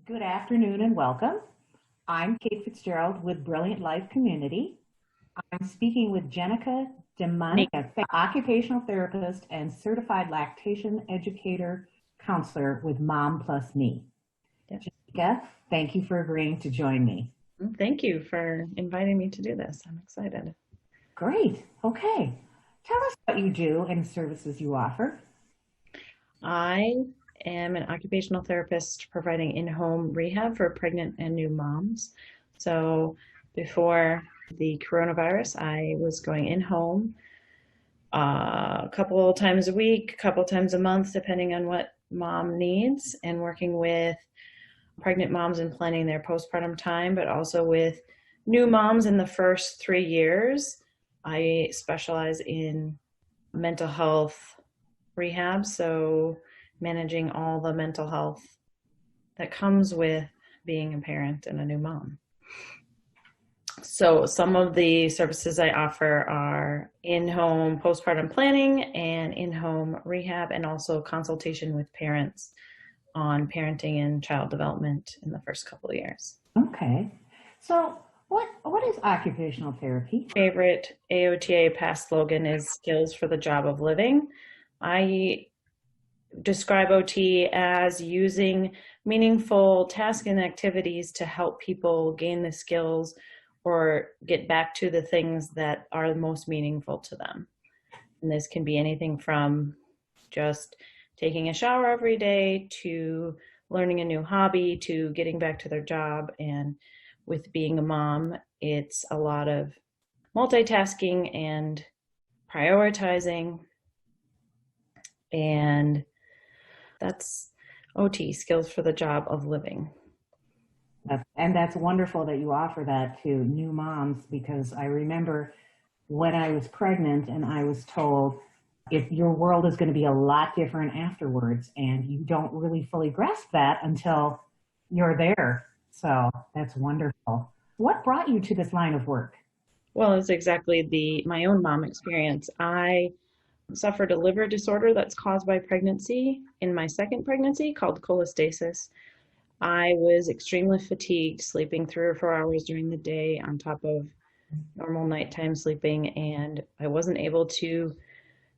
Good afternoon and welcome. I'm Kate Fitzgerald with Brilliant Life Community. I'm speaking with Jenica Domanico, occupational therapist and certified lactation educator counselor with Mom Plus Me. Yep. Jenica, thank you for agreeing to join me. Thank you for inviting me to do this. I'm excited. Great. Okay. Tell us what you do and services you offer. I am an occupational therapist providing in-home rehab for pregnant and new moms. So before the coronavirus, I was going in-home a couple times a week, a couple times a month, depending on what mom needs, and working with pregnant moms and planning their postpartum time, but also with new moms in the first 3 years. I specialize in mental health rehab, so managing all the mental health that comes with being a parent and a new mom. So some of the services I offer are in-home postpartum planning and in-home rehab, and also consultation with parents on parenting and child development in the first couple of years. Okay. So what is occupational therapy? Favorite AOTA past slogan is skills for the job of living. I describe OT as using meaningful tasks and activities to help people gain the skills or get back to the things that are most meaningful to them. And this can be anything from just taking a shower every day to learning a new hobby to getting back to their job. And with being a mom, it's a lot of multitasking and prioritizing, and that's OT, skills for the job of living. And that's wonderful that you offer that to new moms, because I remember when I was pregnant and I was told if your world is going to be a lot different afterwards, and you don't really fully grasp that until you're there. So that's wonderful. What brought you to this line of work? Well, it's exactly my own mom experience. I suffered a liver disorder that's caused by pregnancy in my second pregnancy called cholestasis. I was extremely fatigued, sleeping 3 or 4 hours during the day on top of normal nighttime sleeping, and I wasn't able to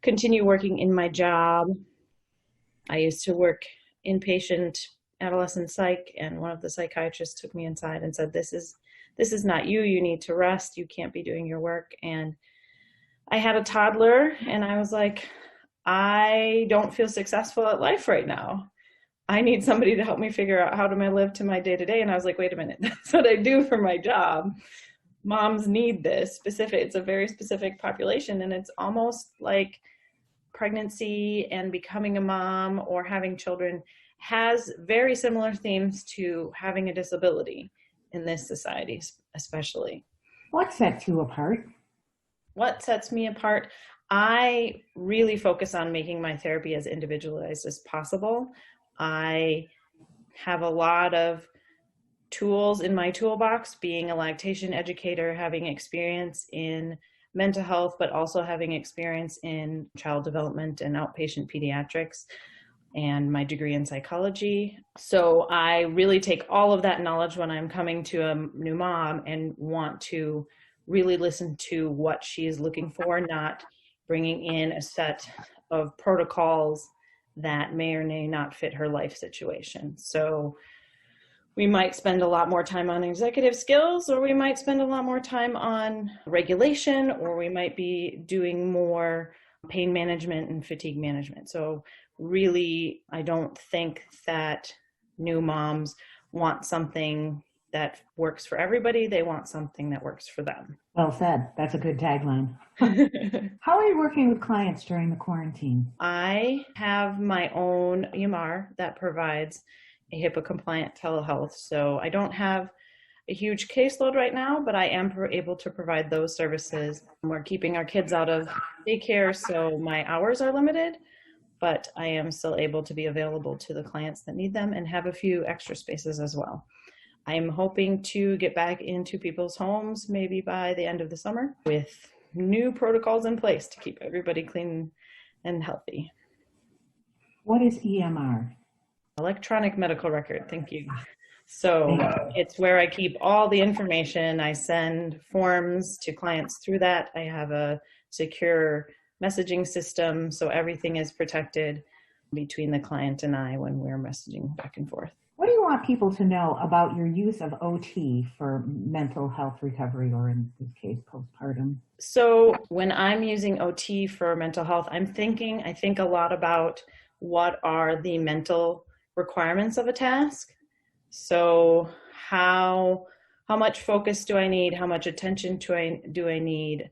continue working in my job. I used to work inpatient adolescent psych, and one of the psychiatrists took me inside and said, this is not you. You need to rest. You can't be doing your work. And I had a toddler, and I was like, I don't feel successful at life right now. I need somebody to help me figure out how do I live to my day-to-day. And I was like, wait a minute, that's what I do for my job. Moms need this specific, it's a very specific population. And it's almost like pregnancy and becoming a mom or having children has very similar themes to having a disability in this society, especially. What sets you apart? What sets me apart? I really focus on making my therapy as individualized as possible. I have a lot of tools in my toolbox, being a lactation educator, having experience in mental health, but also having experience in child development and outpatient pediatrics, and my degree in psychology. So I really take all of that knowledge when I'm coming to a new mom and want to really listen to what she is looking for, not bringing in a set of protocols that may or may not fit her life situation. So we might spend a lot more time on executive skills, or we might spend a lot more time on regulation, or we might be doing more pain management and fatigue management. So really, I don't think that new moms want something that works for everybody. They want something that works for them. Well said. That's a good tagline. How are you working with clients during the quarantine? I have my own EMR that provides a HIPAA compliant telehealth. So I don't have a huge caseload right now, but I am able to provide those services. We're keeping our kids out of daycare, so my hours are limited, but I am still able to be available to the clients that need them and have a few extra spaces as well. I'm hoping to get back into people's homes maybe by the end of the summer with new protocols in place to keep everybody clean and healthy. What is EMR? Electronic medical record, thank you. So it's where I keep all the information. I send forms to clients through that. I have a secure messaging system, so everything is protected between the client and I when we're messaging back and forth. What do you want people to know about your use of OT for mental health recovery, or in this case, postpartum? So when I'm using OT for mental health, I think a lot about what are the mental requirements of a task. So how much focus do I need? How much attention do I need?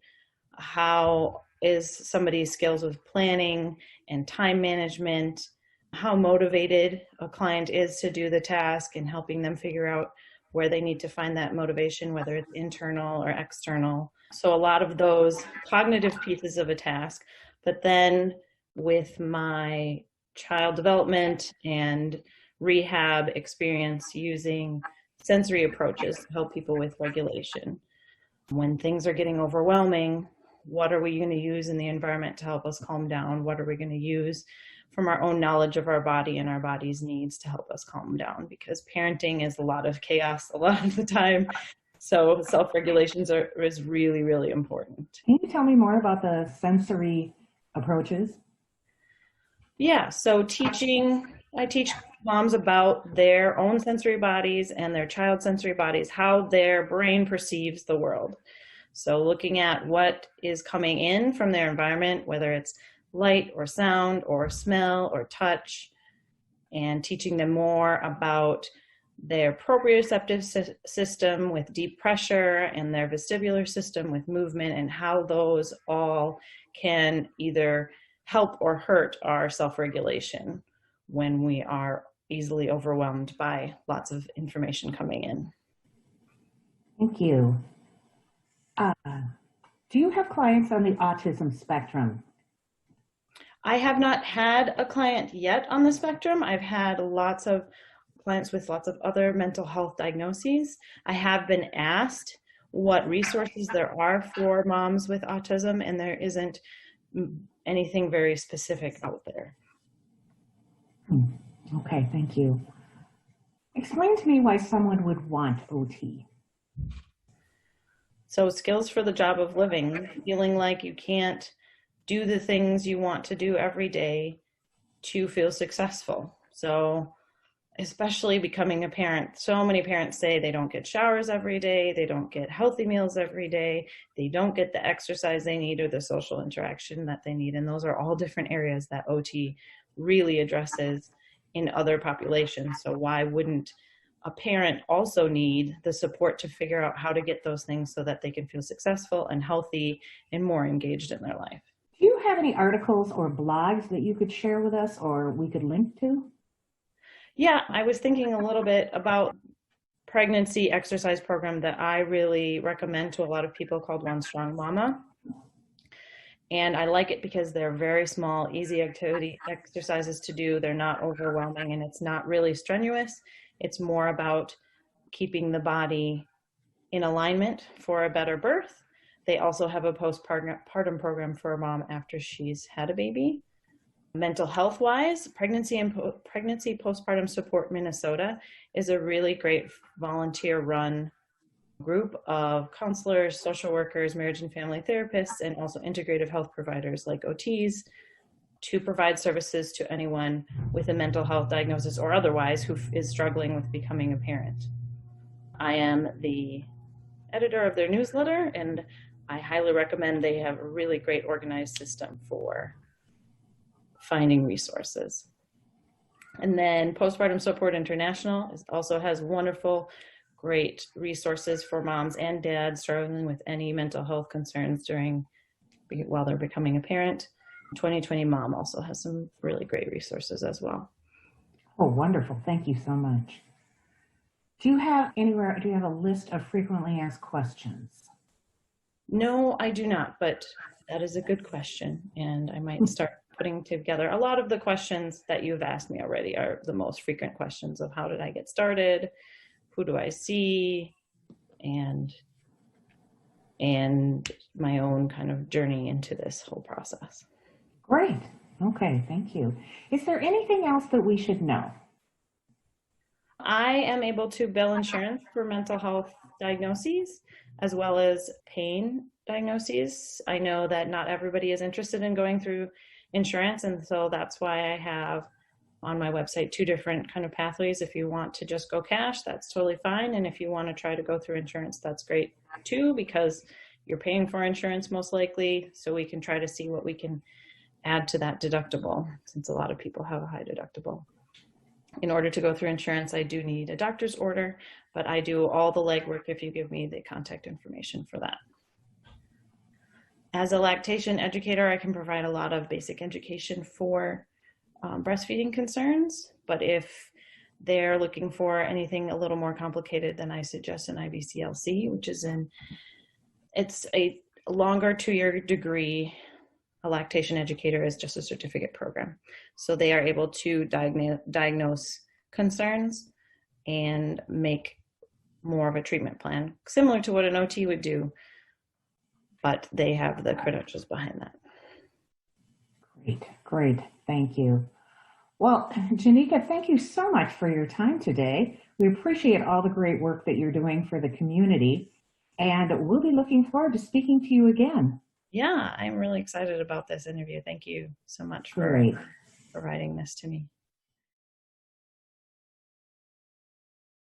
How is somebody's skills with planning and time management? How motivated a client is to do the task, and helping them figure out where they need to find that motivation, whether it's internal or external. So a lot of those cognitive pieces of a task, but then with my child development and rehab experience using sensory approaches to help people with regulation. When things are getting overwhelming, what are we going to use in the environment to help us calm down? What are we going to use from our own knowledge of our body and our body's needs to help us calm down? Because parenting is a lot of chaos a lot of the time. So self-regulation is really, really important. Can you tell me more about the sensory approaches? Yeah, so I teach moms about their own sensory bodies and their child's sensory bodies, how their brain perceives the world. So looking at what is coming in from their environment, whether it's light or sound or smell or touch, and teaching them more about their proprioceptive system with deep pressure and their vestibular system with movement, and how those all can either help or hurt our self-regulation when we are easily overwhelmed by lots of information coming in. Thank you. Do you have clients on the autism spectrum? I have not had a client yet on the spectrum. I've had lots of clients with lots of other mental health diagnoses. I have been asked what resources there are for moms with autism, and there isn't anything very specific out there. Okay, thank you. Explain to me why someone would want OT. So skills for the job of living, feeling like you can't do the things you want to do every day to feel successful. So especially becoming a parent, so many parents say they don't get showers every day, they don't get healthy meals every day, they don't get the exercise they need or the social interaction that they need. And those are all different areas that OT really addresses in other populations. So why wouldn't a parent also need the support to figure out how to get those things so that they can feel successful and healthy and more engaged in their life? Do you have any articles or blogs that you could share with us or we could link to? Yeah, I was thinking a little bit about pregnancy exercise program that I really recommend to a lot of people called One Strong Mama. And I like it because they're very small, easy activity exercises to do. They're not overwhelming, and it's not really strenuous. It's more about keeping the body in alignment for a better birth. They also have a postpartum program for a mom after she's had a baby. Mental health wise, Pregnancy Postpartum Support Minnesota is a really great volunteer run group of counselors, social workers, marriage and family therapists, and also integrative health providers like OTs to provide services to anyone with a mental health diagnosis or otherwise who is struggling with becoming a parent. I am the editor of their newsletter, and I highly recommend. They have a really great organized system for finding resources. And then Postpartum Support International also has wonderful, great resources for moms and dads struggling with any mental health concerns while they're becoming a parent. 2020 Mom also has some really great resources as well. Oh, wonderful. Thank you so much. Do you have a list of frequently asked questions? No, I do not, but that is a good question. And I might start putting together. A lot of the questions that you've asked me already are the most frequent questions of how did I get started? Who do I see? And my own kind of journey into this whole process. Great. Okay, thank you. Is there anything else that we should know? I am able to bill insurance for mental health diagnoses as well as pain diagnoses. I know that not everybody is interested in going through insurance, and so that's why I have on my website two different kind of pathways. If you want to just go cash, that's totally fine. And if you want to try to go through insurance, that's great too, because you're paying for insurance most likely. So we can try to see what we can add to that deductible, since a lot of people have a high deductible. In order to go through insurance, I do need a doctor's order, but I do all the legwork if you give me the contact information for that. As a lactation educator, I can provide a lot of basic education for breastfeeding concerns, but if they're looking for anything a little more complicated, then I suggest an IBCLC, which is it's a longer 2-year degree. A lactation educator is just a certificate program. So they are able to diagnose concerns and make more of a treatment plan, similar to what an OT would do, but they have the credentials behind that. Great, great. Thank you. Well, Jenica, thank you so much for your time today. We appreciate all the great work that you're doing for the community, and we'll be looking forward to speaking to you again. Yeah, I'm really excited about this interview. Thank you so much for Great. providing this to me.